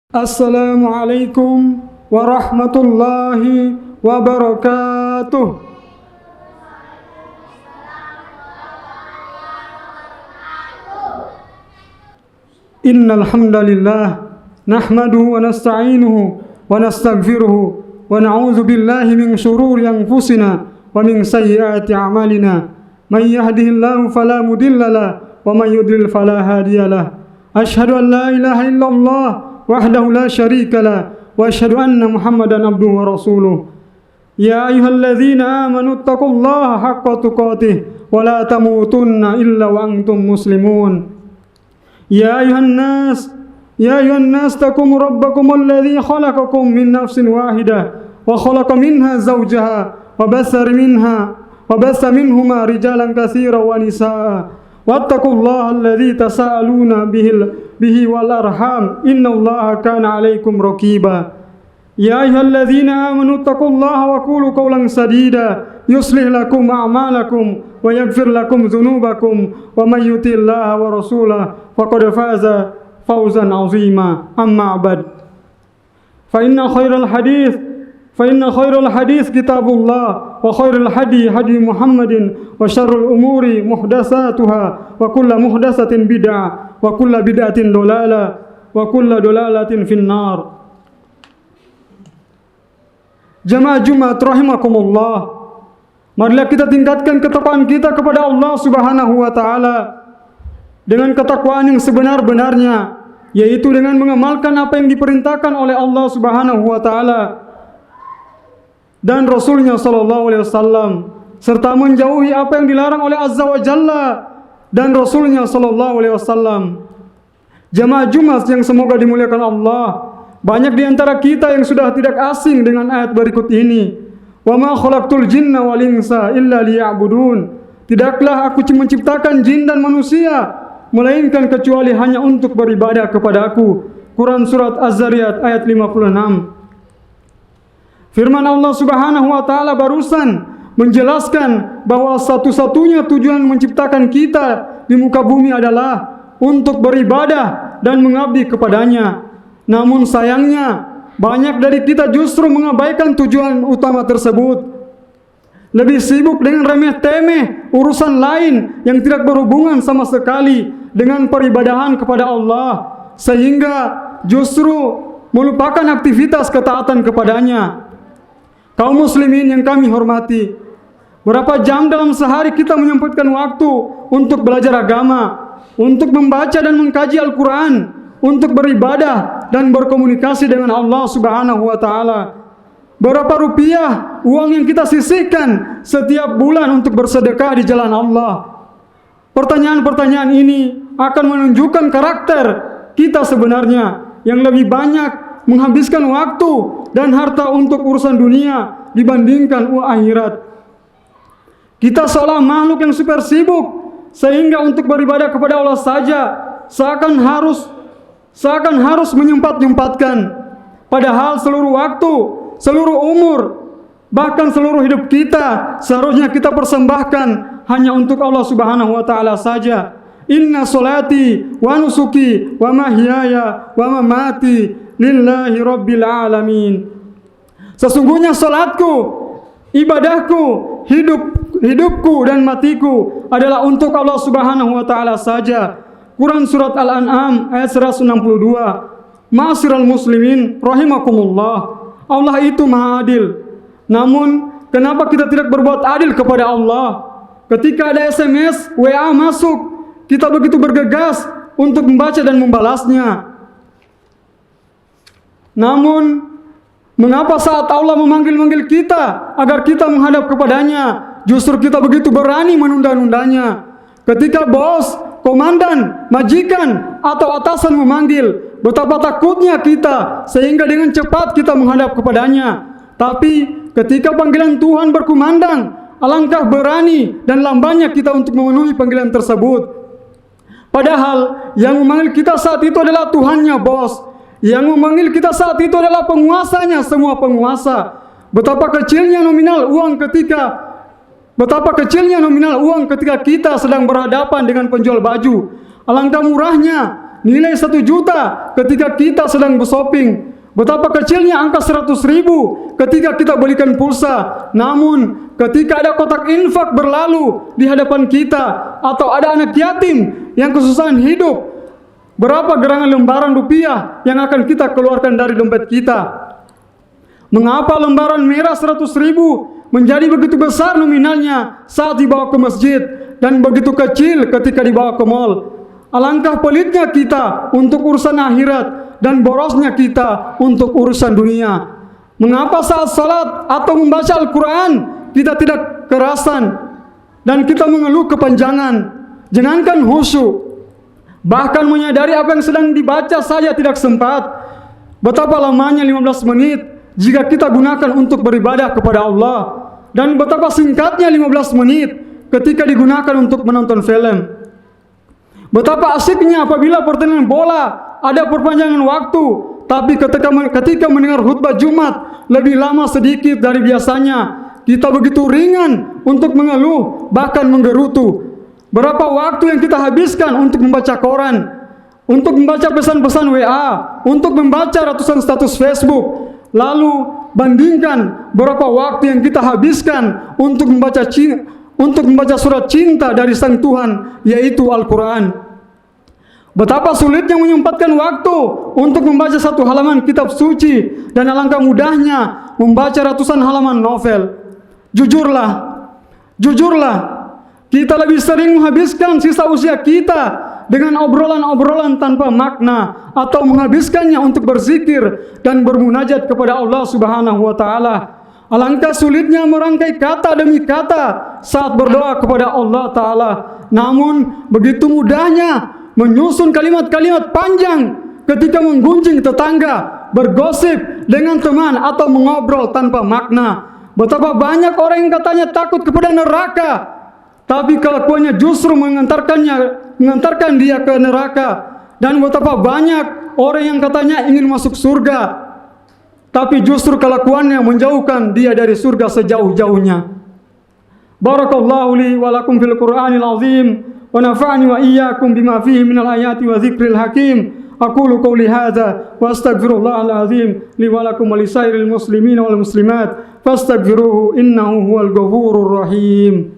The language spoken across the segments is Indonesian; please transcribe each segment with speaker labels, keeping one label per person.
Speaker 1: Assalamualaikum warahmatullahi wabarakatuh. Innal hamdalillah nahmaduhu wa nasta'inuhu wa nastaghfiruhu wa na'udzu billahi min shururi anfusina wa min sayyiati a'malina. May yahdihillahu fala mudilla lahu wa may yudlil fala hadiya lahu. Asyhadu an la ilaha illallah wahdahu la syarika lah wa asyhadu anna Muhammadan abduhu wa rasuluh. Ya ayyuhalladzina amanu taqullaha haqqa tuqatih wa la tamutunna illa wa antum muslimun. Ya ayuhan nas taqum rabbakum alladzi khalaqakum min nafsin wahidah wa khalaqa minha zawjaha wa bassa minhuma rijalan katsiran wa nisaa. Wattaqullaha alladzi tasaaluna bihi wal arham innallaha kana 'alaikum raqiba. Ya ayyuhalladzina amanu taqullaha wa qulu qawlan sadida yuslih lakum a'malakum wa yaghfir lakum dzunubakum wa may yuti'illaha wa rasulahu faqad faza fawzan 'azima. Amma ba'd. Fa inna khairal hadits kitabullah wa khairul hadi Muhammadin wa syarrul umuri muhdatsatuha wa kullu muhdatsatin bid'ah wa kullu bid'atin dolalah wa kullu dolalatin finnar. Jamaah Jumat rahimakumullah, marilah kita tingkatkan ketakwaan kita kepada Allah Subhanahu wa taala dengan ketakwaan yang sebenar-benarnya, yaitu dengan mengamalkan apa yang diperintahkan oleh Allah Subhanahu wa taala dan Rasulnya sallallahu alaihi wasallam, serta menjauhi apa yang dilarang oleh Azza wa Jalla dan Rasulnya sallallahu alaihi wasallam. Jamaah Jumat yang semoga dimuliakan Allah, banyak di antara kita yang sudah tidak asing dengan ayat berikut ini. Wa ma khalaqtul jinna wal insa illa liya'budun. Tidaklah aku menciptakan jin dan manusia melainkan kecuali hanya untuk beribadah kepada aku. Quran surat Az-Zariyat ayat 56. Firman Allah Subhanahu wa taala barusan menjelaskan bahwa satu-satunya tujuan menciptakan kita di muka bumi adalah untuk beribadah dan mengabdi kepadanya. Namun sayangnya banyak dari kita justru mengabaikan tujuan utama tersebut. Lebih sibuk dengan remeh-temeh urusan lain yang tidak berhubungan sama sekali dengan peribadahan kepada Allah, sehingga justru melupakan aktivitas ketaatan kepadanya. Kaum muslimin yang kami hormati, berapa jam dalam sehari kita menyempatkan waktu untuk belajar agama, untuk membaca dan mengkaji Al-Quran, untuk beribadah dan berkomunikasi dengan Allah Subhanahu wa taala? Berapa rupiah uang yang kita sisihkan setiap bulan untuk bersedekah di jalan Allah? Pertanyaan-pertanyaan ini akan menunjukkan karakter kita sebenarnya yang lebih banyak menghabiskan waktu dan harta untuk urusan dunia dibandingkan akhirat. Kita seolah makhluk yang super sibuk, sehingga untuk beribadah kepada Allah saja seakan harus menyempatkan. Padahal seluruh waktu, seluruh umur, bahkan seluruh hidup kita seharusnya kita persembahkan hanya untuk Allah Subhanahu wa taala saja. Inna sholati wa nusuki wa mahyaya wa mamati lillahi rabbil alamin. Sesungguhnya salatku, ibadahku, hidupku dan matiku adalah untuk Allah Subhanahu wa taala saja. Quran surat Al-An'am ayat 162. Ma'asyiral muslimin rahimakumullah, Allah itu Maha Adil. Namun kenapa kita tidak berbuat adil kepada Allah? Ketika ada SMS, WA masuk, kita begitu bergegas untuk membaca dan membalasnya. Namun mengapa saat Allah memanggil kita agar kita menghadap kepadanya, justru kita begitu berani menunda-nundanya? Ketika bos, komandan, majikan atau atasan memanggil, betapa takutnya kita sehingga dengan cepat kita menghadap kepadanya. Tapi ketika panggilan Tuhan berkumandang, alangkah berani dan lambannya kita untuk memenuhi panggilan tersebut. Padahal yang memanggil kita saat itu adalah Tuhannya bos. Yang memanggil kita saat itu adalah penguasanya semua penguasa. Betapa kecilnya nominal uang ketika kita sedang berhadapan dengan penjual baju. Alangkah murahnya nilai 1 juta ketika kita sedang bershopping. Betapa kecilnya angka 100.000 ketika kita belikan pulsa. Namun ketika ada kotak infak berlalu di hadapan kita, atau ada anak yatim yang kesusahan hidup, berapa gerangan lembaran rupiah yang akan kita keluarkan dari dompet kita? Mengapa lembaran merah 100.000 menjadi begitu besar nominalnya saat dibawa ke masjid dan begitu kecil ketika dibawa ke mal? Alangkah pelitnya kita untuk urusan akhirat dan borosnya kita untuk urusan dunia. Mengapa saat salat atau membaca Al-Quran kita tidak kerasan dan kita mengeluh kepanjangan? Jangankan khusyuk, bahkan menyadari apa yang sedang dibaca saja tidak sempat. Betapa lamanya 15 menit jika kita gunakan untuk beribadah kepada Allah, dan betapa singkatnya 15 menit ketika digunakan untuk menonton film. Betapa asiknya apabila pertandingan bola ada perpanjangan waktu, tapi ketika mendengar khutbah Jumat lebih lama sedikit dari biasanya. Kita begitu ringan untuk mengeluh, bahkan menggerutu. Berapa waktu yang kita habiskan untuk membaca koran, untuk membaca pesan-pesan WA, untuk membaca ratusan status Facebook. Lalu bandingkan berapa waktu yang kita habiskan untuk membaca surat cinta dari Sang Tuhan, yaitu Al-Quran. Betapa sulitnya menyempatkan waktu untuk membaca 1 halaman kitab suci, dan alangkah mudahnya membaca ratusan halaman novel. Jujurlah, kita lebih sering menghabiskan sisa usia kita dengan obrolan-obrolan tanpa makna, atau menghabiskannya untuk berzikir dan bermunajat kepada Allah Subhanahu wa Ta'ala. Alangkah sulitnya merangkai kata demi kata saat berdoa kepada Allah Ta'ala. Namun begitu mudahnya menyusun kalimat-kalimat panjang ketika menggunjing tetangga, bergosip dengan teman, atau mengobrol tanpa makna. Betapa banyak orang yang katanya takut kepada neraka, tapi kelakuannya justru mengantarkan dia ke neraka. Dan betapa banyak orang yang katanya ingin masuk surga, tapi justru kelakuannya menjauhkan dia dari surga sejauh-jauhnya. Barakallahu li wa lakum fil Qur'anil azim, wa nafa'ani wa iyyakum bima fihi minal ayati wa dzikril hakim. Aqulu qawli hadza wa astaghfirullahal azim li wa lakum wa lisairil muslimin wal muslimat fastaghfiruhu innahu huwal ghafurur rahim.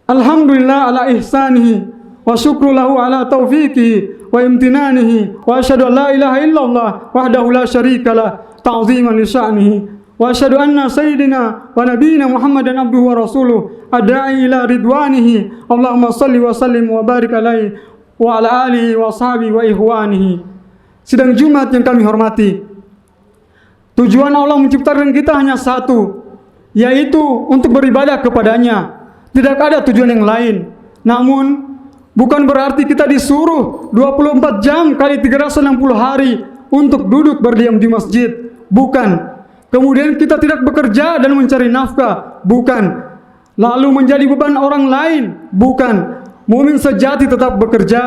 Speaker 1: Alhamdulillah ala ihsanihi wa syukru lahu ala taufiqihi wa imtinanihi wa asyhadu an la ilaha illallah wahdahu la syarika lah ta'ziman li sya'nihi wa asyhadu anna sayyidina wa nabiyyina Muhammadan abduhu wa rasuluh adda'i ila ridwanihi. Allahumma salli wa sallim wa barik alaihi wa ala alihi wa ashabihi wa ikhwanihi. Sidang Jumat yang kami hormati, tujuan Allah menciptakan kita hanya satu, yaitu untuk beribadah kepadanya. Tidak ada tujuan yang lain. Namun bukan berarti kita disuruh 24 jam kali 360 hari untuk duduk berdiam di masjid. Bukan. Kemudian kita tidak bekerja dan mencari nafkah. Bukan. Lalu menjadi beban orang lain. Bukan. Mukmin sejati tetap bekerja.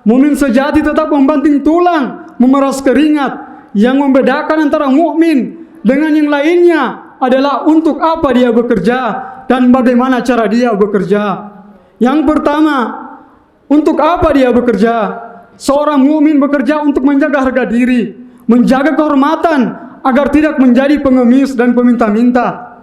Speaker 1: Mukmin sejati tetap membanting tulang, memeras keringat. Yang membedakan antara mukmin dengan yang lainnya adalah untuk apa dia bekerja dan bagaimana cara dia bekerja. Yang pertama, untuk apa dia bekerja? Seorang mukmin bekerja untuk menjaga harga diri, menjaga kehormatan agar tidak menjadi pengemis dan peminta-minta.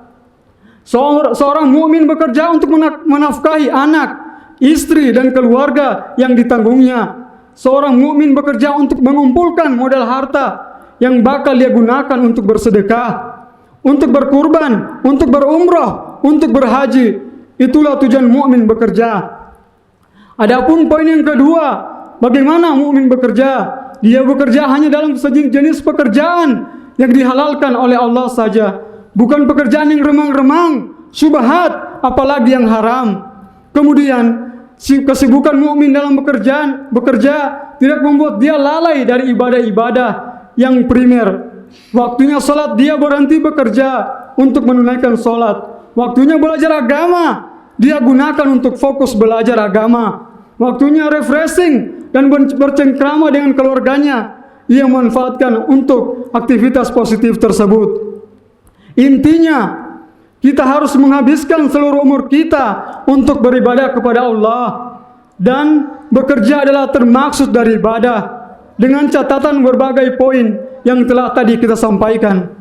Speaker 1: Seorang mukmin bekerja untuk menafkahi anak, istri dan keluarga yang ditanggungnya. Seorang mukmin bekerja untuk mengumpulkan modal harta yang bakal dia gunakan untuk bersedekah, untuk berkurban, untuk berumrah, untuk berhaji. Itulah tujuan mukmin bekerja. Adapun poin yang kedua, bagaimana mukmin bekerja? Dia bekerja hanya dalam sejenis pekerjaan yang dihalalkan oleh Allah saja, bukan pekerjaan yang remang-remang, syubhat, apalagi yang haram. Kemudian kesibukan mukmin dalam bekerja tidak membuat dia lalai dari ibadah-ibadah yang primer. Waktunya salat dia berhenti bekerja untuk menunaikan salat. Waktunya belajar agama dia gunakan untuk fokus belajar agama. Waktunya refreshing dan bercengkrama dengan keluarganya ia manfaatkan untuk aktivitas positif tersebut. Intinya, kita harus menghabiskan seluruh umur kita untuk beribadah kepada Allah, dan bekerja adalah termaksud dari ibadah, dengan catatan berbagai poin yang telah tadi kita sampaikan.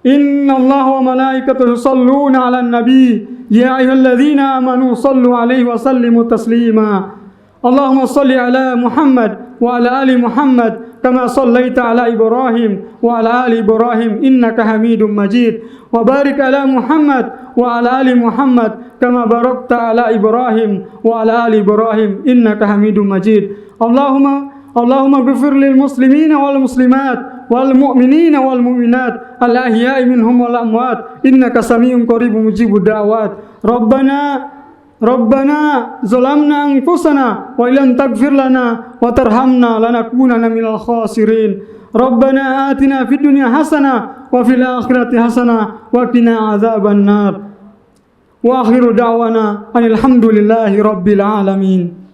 Speaker 1: Inna Allah wa malaikatahu yusalluna 'alan nabi ya ayyuhalladzina amanu sallu 'alaihi wa sallimu taslima. Allahumma salli 'ala Muhammad wa 'ala ali Muhammad kama sallaita 'ala Ibrahim wa 'ala ali Ibrahim innaka Hamidum Majid. Wa barik 'ala Muhammad wa 'ala ali Muhammad kama barakta 'ala Ibrahim wa 'ala ali Ibrahim innaka Hamidum Majid. Allahumma ighfir lil muslimina wal muslimat wal mu'minina wal mu'minat al ahya'i minhum wal amwat innaka sami'un qaribun mujibud da'wat. Rabbana zalamna anfusana wa illam taghfir lana wa tarhamna lanakunanna minal khasirin. Rabbana atina fid dunya hasanah wa fil akhirati hasanah wa qina adzaban nar. Wa akhiru da'wana alhamdulillahi rabbil alamin.